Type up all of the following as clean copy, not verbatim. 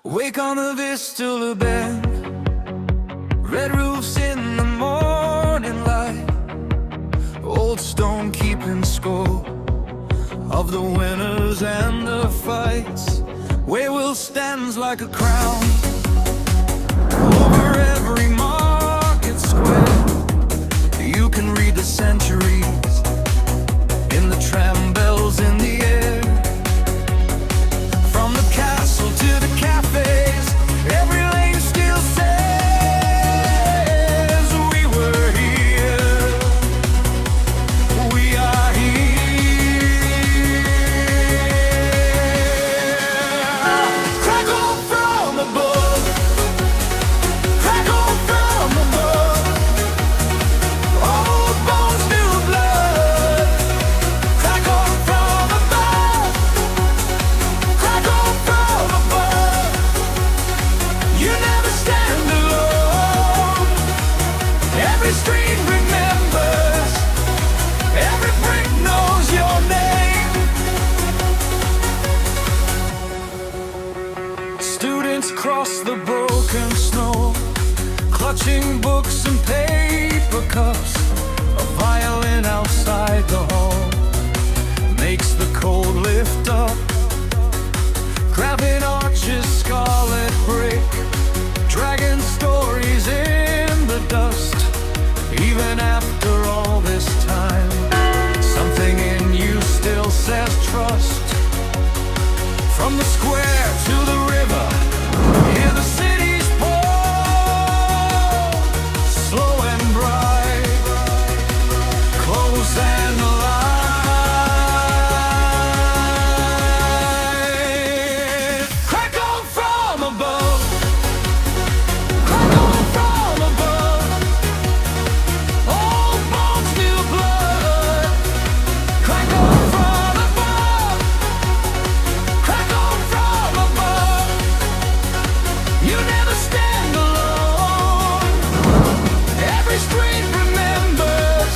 Wake on the Vistula bed, red roofs in the morning light, old stone keeping score of the winners and the fights. Wawel stands like a crown over every market square. You can read the centuries in the tram bells in the air. From the castle to the cafes, every lane still says we were here, we are here. Crackle from above, crackle from above, old bones, new blood. Crackle from above, crackle from above. You never stand alone. Every street remembers, every brick knows your name. Students cross the broken snow, clutching books and paper cups. A violin outside the hall makes the cold lift up. Grabbing arches, scarlet brick, dragon stories in the dust. Even after all this time, something in you still says trust. From the square to the river, hear the city's pour, slow and bright, close and alive. Crackle from above, crackle from above, old bones, new blood. Crackle from above, crackle from above. You never stand alone. Every street remembers,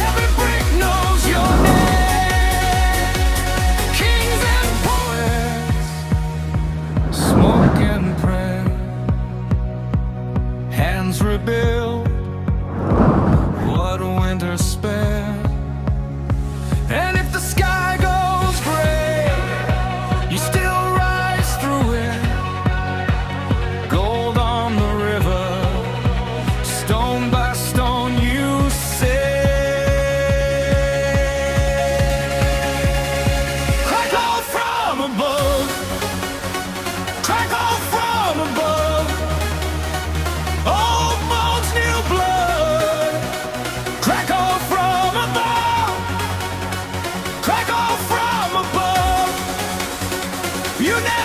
every brick knows your name. Kings and poets, smoke and prayer, hands rebuild what winter spared. And if the sky goes gray, you still rise through it. Gold on the river, stone by stone you say. Crackle from above, crackle from above, old bones, new blood. Crackle from above, crackle from above. You never